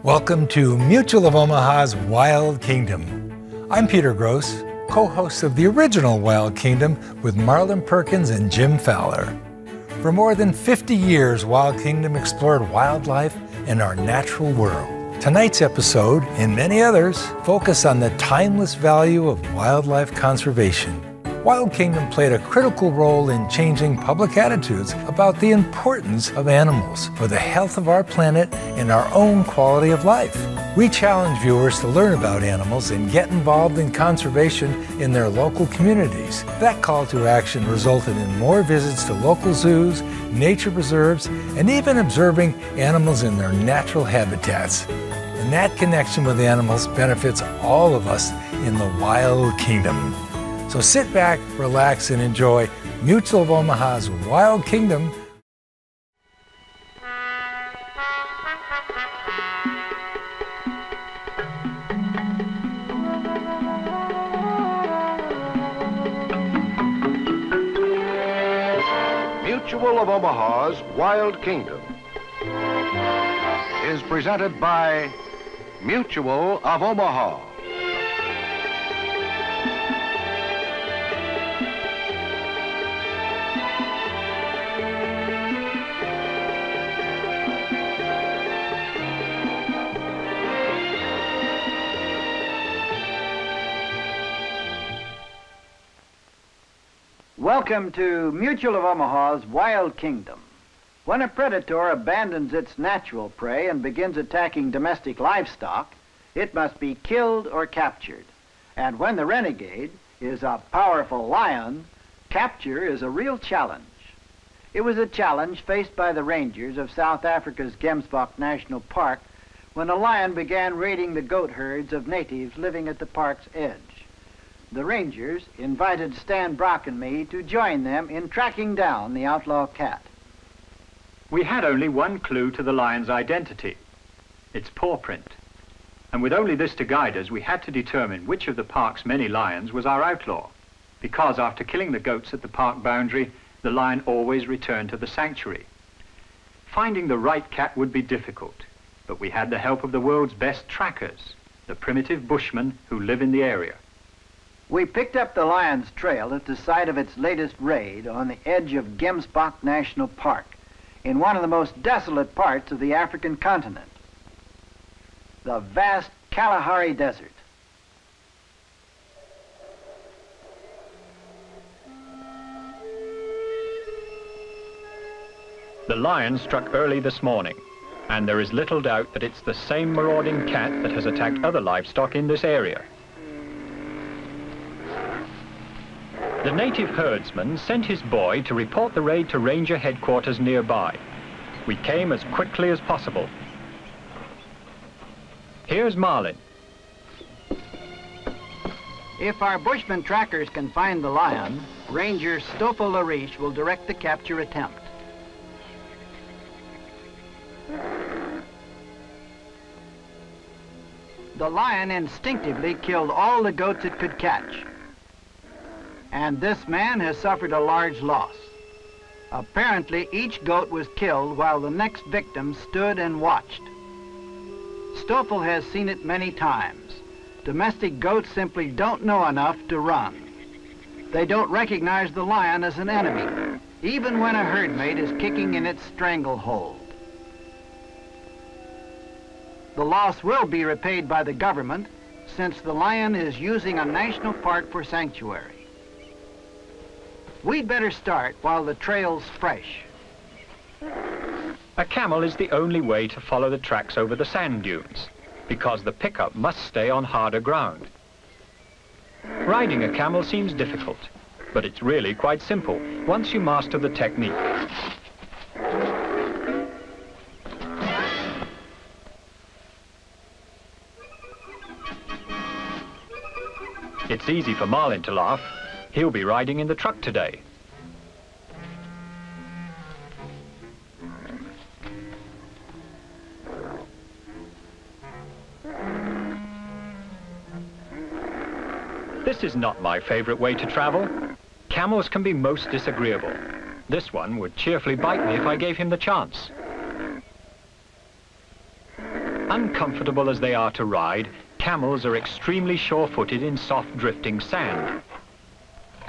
Welcome to Mutual of Omaha's Wild Kingdom. I'm Peter Gross, co-host of the original Wild Kingdom with Marlin, Perkins, and Jim Fowler. For more than 50 years, Wild Kingdom explored wildlife and our natural world. Tonight's episode, and many others, focus on the timeless value of wildlife conservation. Wild Kingdom played a critical role in changing public attitudes about the importance of animals for the health of our planet and our own quality of life. We challenge viewers to learn about animals and get involved in conservation in their local communities. That call to action resulted in more visits to local zoos, nature preserves, and even observing animals in their natural habitats. And that connection with animals benefits all of us in the Wild Kingdom. So sit back, relax, and enjoy Mutual of Omaha's Wild Kingdom. Mutual of Omaha's Wild Kingdom is presented by Mutual of Omaha. Welcome to Mutual of Omaha's Wild Kingdom. When a predator abandons its natural prey and begins attacking domestic livestock, it must be killed or captured. And when the renegade is a powerful lion, capture is a real challenge. It was a challenge faced by the rangers of South Africa's Gemsbok National Park when a lion began raiding the goat herds of natives living at the park's edge. The rangers invited Stan Brock and me to join them in tracking down the outlaw cat. We had only one clue to the lion's identity, its paw print. And with only this to guide us, we had to determine which of the park's many lions was our outlaw, because after killing the goats at the park boundary, the lion always returned to the sanctuary. Finding the right cat would be difficult, but we had the help of the world's best trackers, the primitive bushmen who live in the area. We picked up the lion's trail at the site of its latest raid on the edge of Gemsbok National Park, in one of the most desolate parts of the African continent, the vast Kalahari Desert. The lion struck early this morning, and there is little doubt that it's the same marauding cat that has attacked other livestock in this area. The native herdsman sent his boy to report the raid to ranger headquarters nearby. We came as quickly as possible. Here's Marlin. If our bushman trackers can find the lion, Ranger Stoffel Lariche will direct the capture attempt. The lion instinctively killed all the goats it could catch. And this man has suffered a large loss. Apparently, each goat was killed while the next victim stood and watched. Stoffel has seen it many times. Domestic goats simply don't know enough to run. They don't recognize the lion as an enemy, even when a herd mate is kicking in its stranglehold. The loss will be repaid by the government, since the lion is using a national park for sanctuary. We'd better start while the trail's fresh. A camel is the only way to follow the tracks over the sand dunes, because the pickup must stay on harder ground. Riding a camel seems difficult, but it's really quite simple once you master the technique. It's easy for Marlin to laugh. He'll be riding in the truck today. This is not my favorite way to travel. Camels can be most disagreeable. This one would cheerfully bite me if I gave him the chance. Uncomfortable as they are to ride, camels are extremely sure-footed in soft drifting sand.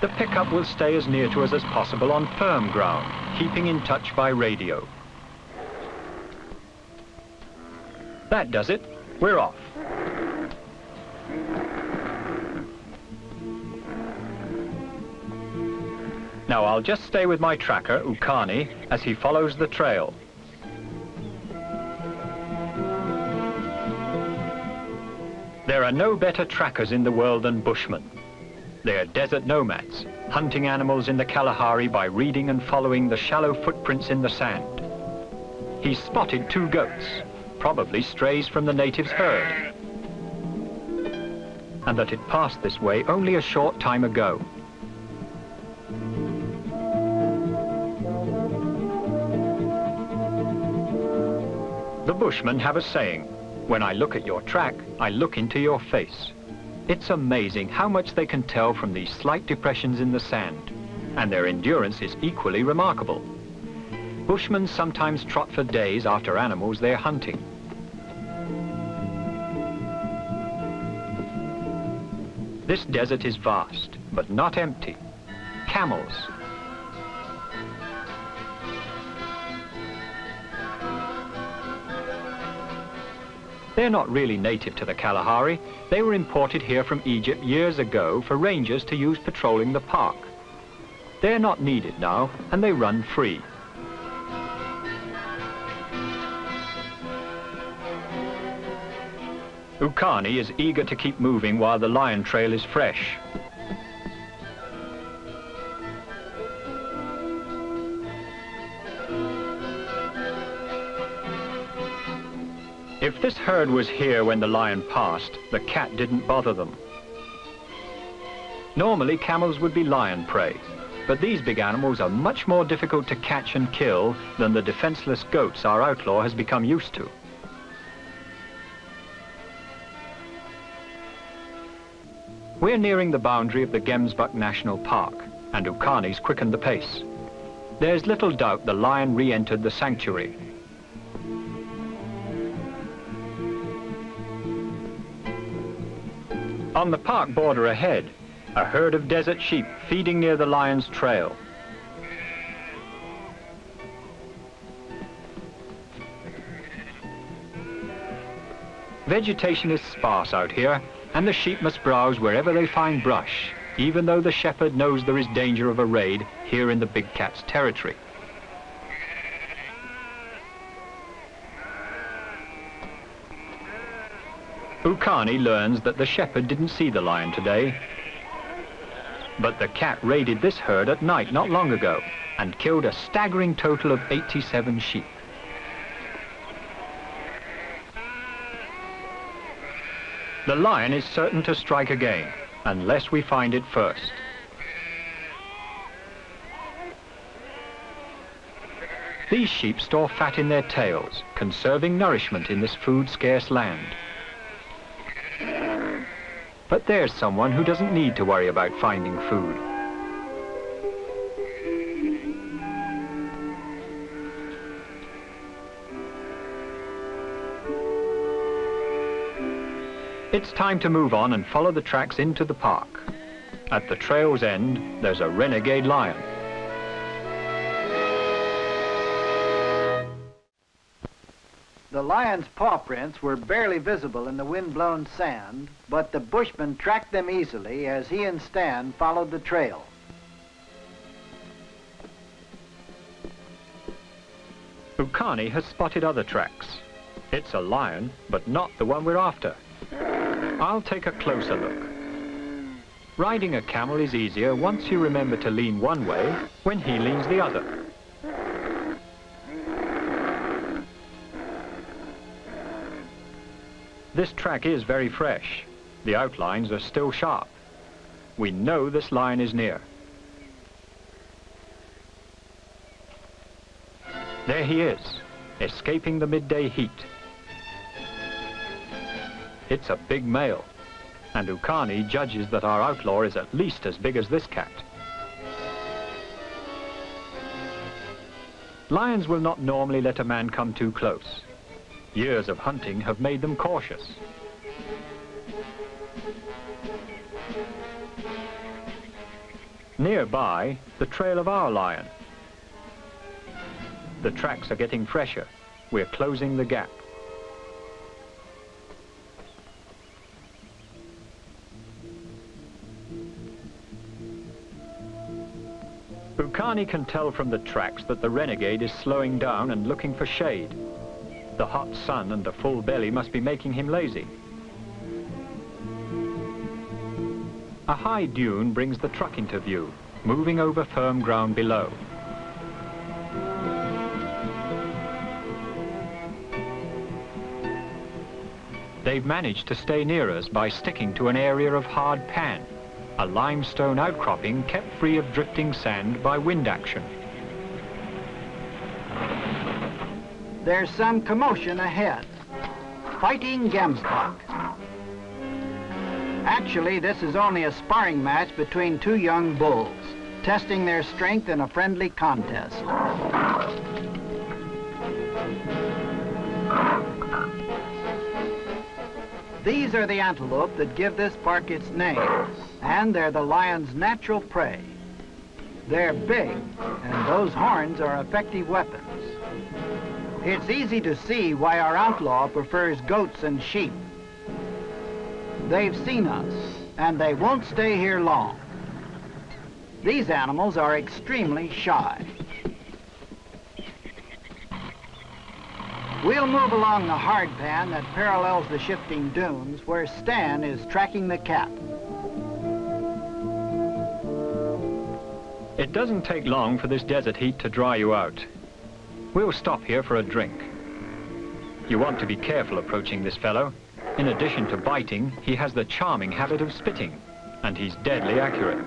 The pickup will stay as near to us as possible on firm ground, keeping in touch by radio. That does it. We're off. Now I'll just stay with my tracker, Ukani, as he follows the trail. There are no better trackers in the world than bushmen. They are desert nomads, hunting animals in the Kalahari by reading and following the shallow footprints in the sand. He's spotted 2 goats, probably strays from the natives' herd, and that it passed this way only a short time ago. The bushmen have a saying, "When I look at your track, I look into your face." It's amazing how much they can tell from these slight depressions in the sand, and their endurance is equally remarkable. Bushmen sometimes trot for days after animals they're hunting. This desert is vast, but not empty. Camels. They're not really native to the Kalahari. They were imported here from Egypt years ago for rangers to use patrolling the park. They're not needed now, and they run free. Ukani is eager to keep moving while the lion trail is fresh. If this herd was here when the lion passed, the cat didn't bother them. Normally, camels would be lion prey, but these big animals are much more difficult to catch and kill than the defenseless goats our outlaw has become used to. We're nearing the boundary of the Gemsbok National Park, and Ukani's quickened the pace. There's little doubt the lion re-entered the sanctuary. On the park border ahead, a herd of desert sheep feeding near the lion's trail. Vegetation is sparse out here, and the sheep must browse wherever they find brush, even though the shepherd knows there is danger of a raid here in the big cat's territory. Ukani learns that the shepherd didn't see the lion today, but the cat raided this herd at night not long ago and killed a staggering total of 87 sheep. The lion is certain to strike again, unless we find it first. These sheep store fat in their tails, conserving nourishment in this food-scarce land. But there's someone who doesn't need to worry about finding food. It's time to move on and follow the tracks into the park. At the trail's end, there's a renegade lion. The lion's paw prints were barely visible in the wind-blown sand, but the bushman tracked them easily as he and Stan followed the trail. Ukani has spotted other tracks. It's a lion, but not the one we're after. I'll take a closer look. Riding a camel is easier once you remember to lean one way when he leans the other. This track is very fresh. The outlines are still sharp. We know this lion is near. There he is, escaping the midday heat. It's a big male, and Ukani judges that our outlaw is at least as big as this cat. Lions will not normally let a man come too close. Years of hunting have made them cautious. Nearby, the trail of our lion. The tracks are getting fresher. We're closing the gap. Ukani can tell from the tracks that the renegade is slowing down and looking for shade. The hot sun and a full belly must be making him lazy. A high dune brings the truck into view, moving over firm ground below. They've managed to stay near us by sticking to an area of hard pan, a limestone outcropping kept free of drifting sand by wind action. There's some commotion ahead. Fighting Gemsbok. Actually, this is only a sparring match between two young bulls, testing their strength in a friendly contest. These are the antelope that give this park its name, and they're the lion's natural prey. They're big, and those horns are effective weapons. It's easy to see why our outlaw prefers goats and sheep. They've seen us, and they won't stay here long. These animals are extremely shy. We'll move along the hard pan that parallels the shifting dunes where Stan is tracking the cat. It doesn't take long for this desert heat to dry you out. We'll stop here for a drink. You want to be careful approaching this fellow. In addition to biting, he has the charming habit of spitting, and he's deadly accurate.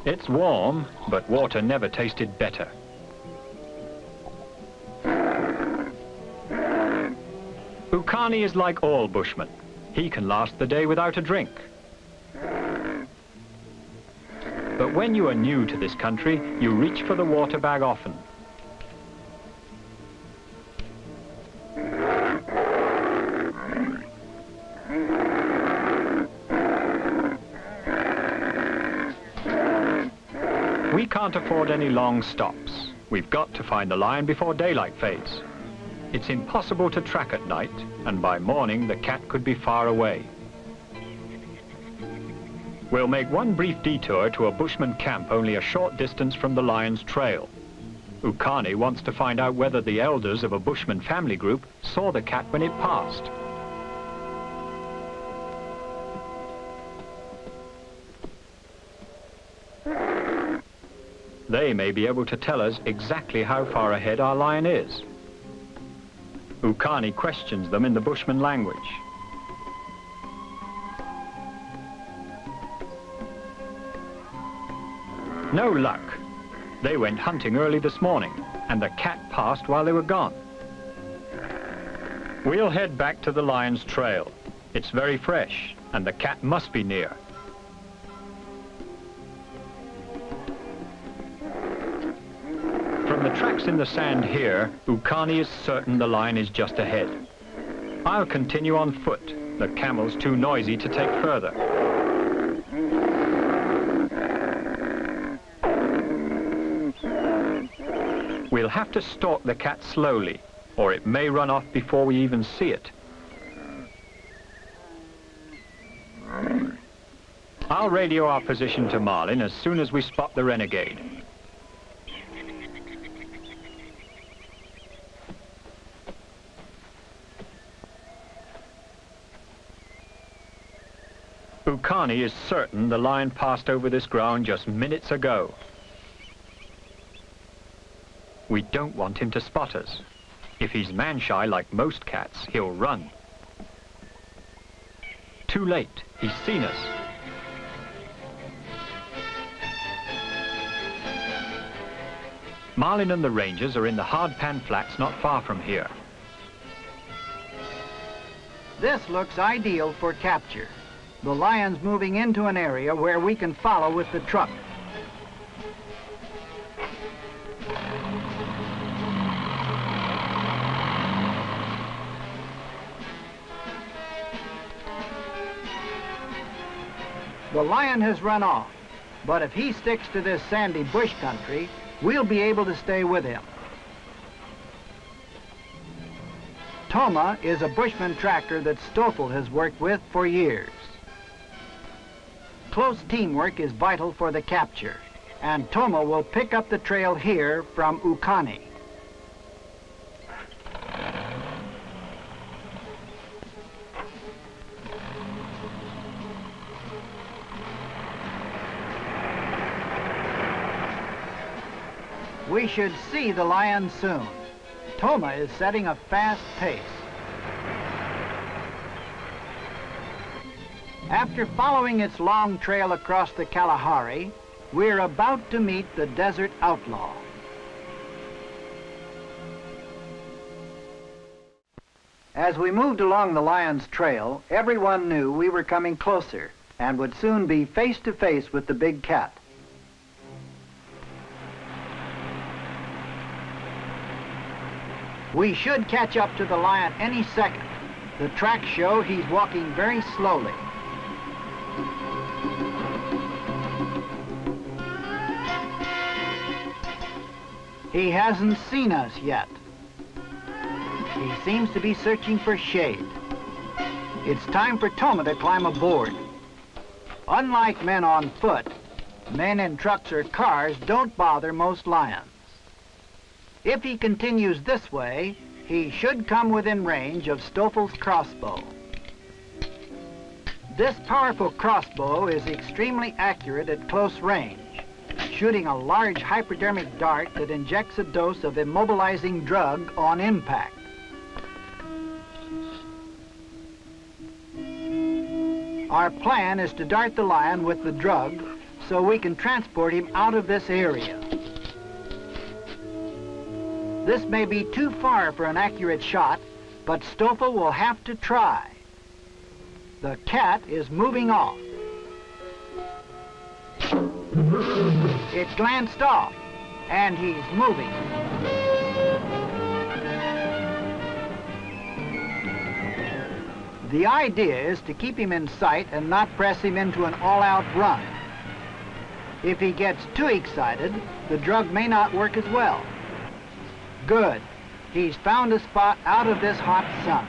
It's warm, but water never tasted better. Ukani is like all bushmen. He can last the day without a drink. But when you are new to this country, you reach for the water bag often. We can't afford any long stops. We've got to find the lion before daylight fades. It's impossible to track at night, and by morning the cat could be far away. We'll make one brief detour to a bushman camp only a short distance from the lion's trail. Ukani wants to find out whether the elders of a bushman family group saw the cat when it passed. They may be able to tell us exactly how far ahead our lion is. Ukani questions them in the bushman language. No luck. They went hunting early this morning, and the cat passed while they were gone. We'll head back to the lion's trail. It's very fresh, and the cat must be near. From the tracks in the sand here, Ukani is certain the lion is just ahead. I'll continue on foot. The camel's too noisy to take further. We'll have to stalk the cat slowly, or it may run off before we even see it. I'll radio our position to Marlin as soon as we spot the renegade. Ukani is certain the lion passed over this ground just minutes ago. We don't want him to spot us. If he's man-shy like most cats, he'll run. Too late. He's seen us. Marlin and the rangers are in the hard pan flats not far from here. This looks ideal for capture. The lion's moving into an area where we can follow with the truck. The lion has run off, but if he sticks to this sandy bush country, we'll be able to stay with him. Toma is a bushman tracker that Stoffel has worked with for years. Close teamwork is vital for the capture, and Toma will pick up the trail here from Ukani. We should see the lion soon. Toma is setting a fast pace. After following its long trail across the Kalahari, we're about to meet the desert outlaw. As we moved along the lion's trail, everyone knew we were coming closer and would soon be face to face with the big cat. We should catch up to the lion any second. The tracks show he's walking very slowly. He hasn't seen us yet. He seems to be searching for shade. It's time for Toma to climb aboard. Unlike men on foot, men in trucks or cars don't bother most lions. If he continues this way, he should come within range of Stoffel's crossbow. This powerful crossbow is extremely accurate at close range, shooting a large hypodermic dart that injects a dose of immobilizing drug on impact. Our plan is to dart the lion with the drug so we can transport him out of this area. This may be too far for an accurate shot, but Stoffel will have to try. The cat is moving off. It glanced off, and he's moving. The idea is to keep him in sight and not press him into an all-out run. If he gets too excited, the drug may not work as well. Good. He's found a spot out of this hot sun.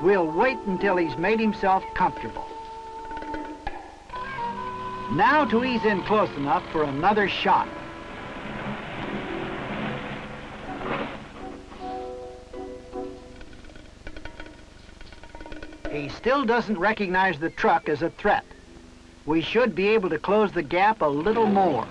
We'll wait until he's made himself comfortable. Now to ease in close enough for another shot. He still doesn't recognize the truck as a threat. We should be able to close the gap a little more.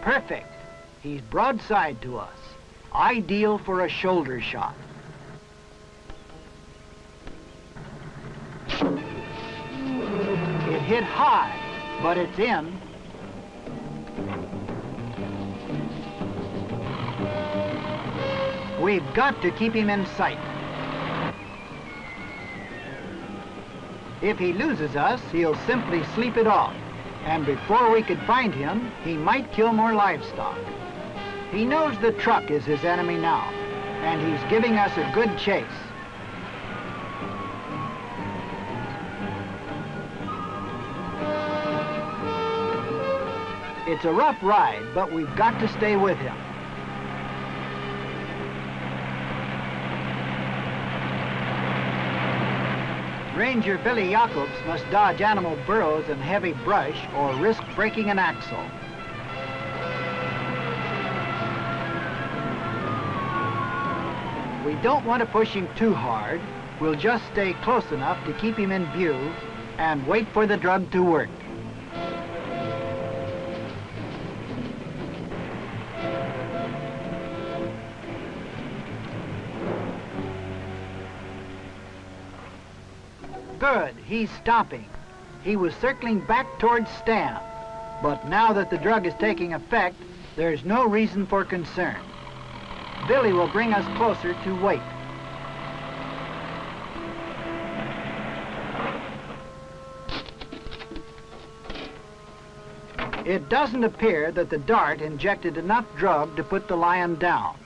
Perfect. He's broadside to us. Ideal for a shoulder shot. It hit high, but it's in. We've got to keep him in sight. If he loses us, he'll simply sleep it off. And before we could find him, he might kill more livestock. He knows the truck is his enemy now, and he's giving us a good chase. It's a rough ride, but we've got to stay with him. Ranger Billy Jacobs must dodge animal burrows and heavy brush or risk breaking an axle. We don't want to push him too hard. We'll just stay close enough to keep him in view and wait for the drug to work. Good, he's stopping. He was circling back towards Stan, but now that the drug is taking effect, there's no reason for concern. Billy will bring us closer to wait. It doesn't appear that the dart injected enough drug to put the lion down.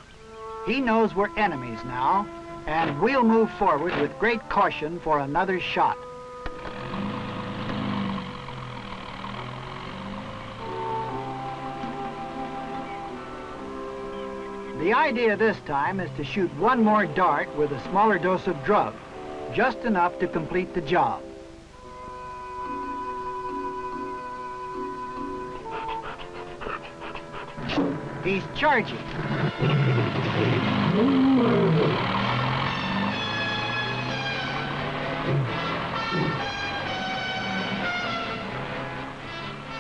He knows we're enemies now, and we'll move forward with great caution for another shot. The idea this time is to shoot one more dart with a smaller dose of drug, just enough to complete the job. He's charging.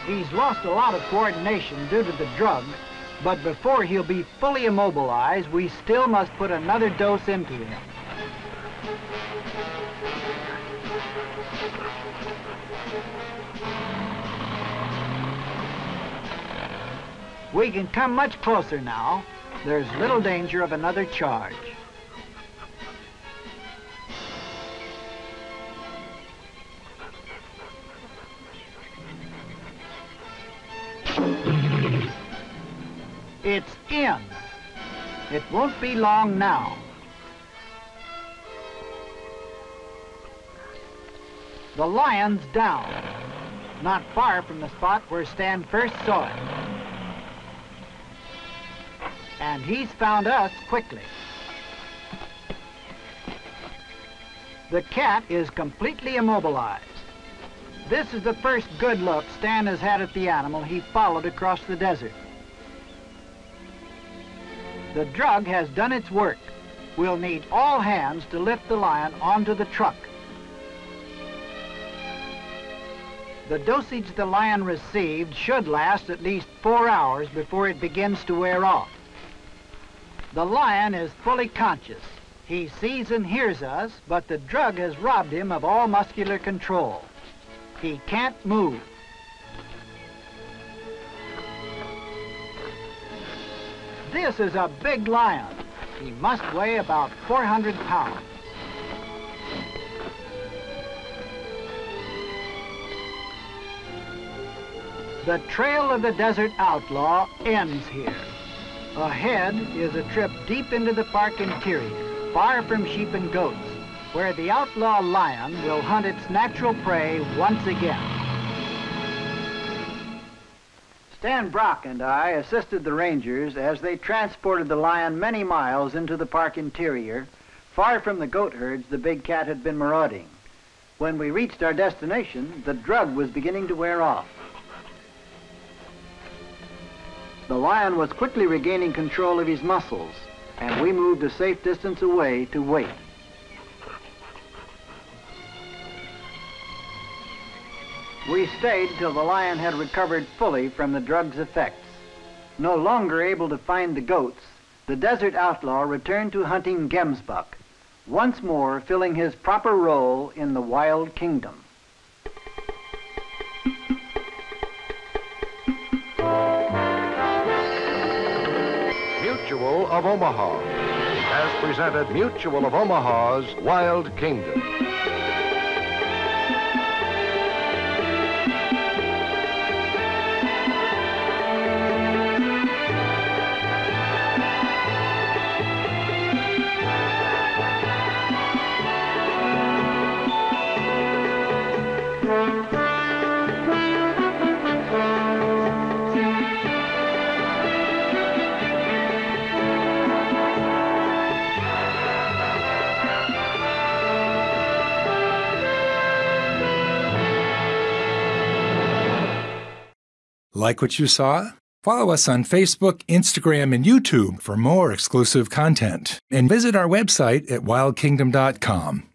He's lost a lot of coordination due to the drug, but before he'll be fully immobilized, we still must put another dose into him. We can come much closer now. There's little danger of another charge. It's in. It won't be long now. The lion's down, not far from the spot where Stan first saw it. And he's found us quickly. The cat is completely immobilized. This is the first good look Stan has had at the animal he followed across the desert. The drug has done its work. We'll need all hands to lift the lion onto the truck. The dosage the lion received should last at least 4 hours before it begins to wear off. The lion is fully conscious. He sees and hears us, but the drug has robbed him of all muscular control. He can't move. This is a big lion. He must weigh about 400 pounds. The trail of the desert outlaw ends here. Ahead is a trip deep into the park interior, far from sheep and goats, where the outlaw lion will hunt its natural prey once again. Stan Brock and I assisted the rangers as they transported the lion many miles into the park interior, far from the goat herds the big cat had been marauding. When we reached our destination, the drug was beginning to wear off. The lion was quickly regaining control of his muscles, and we moved a safe distance away to wait. We stayed till the lion had recovered fully from the drug's effects. No longer able to find the goats, the desert outlaw returned to hunting Gemsbok, once more filling his proper role in the wild kingdom. Mutual of Omaha has presented Mutual of Omaha's Wild Kingdom. Like what you saw? Follow us on Facebook, Instagram, and YouTube for more exclusive content. And visit our website at wildkingdom.com.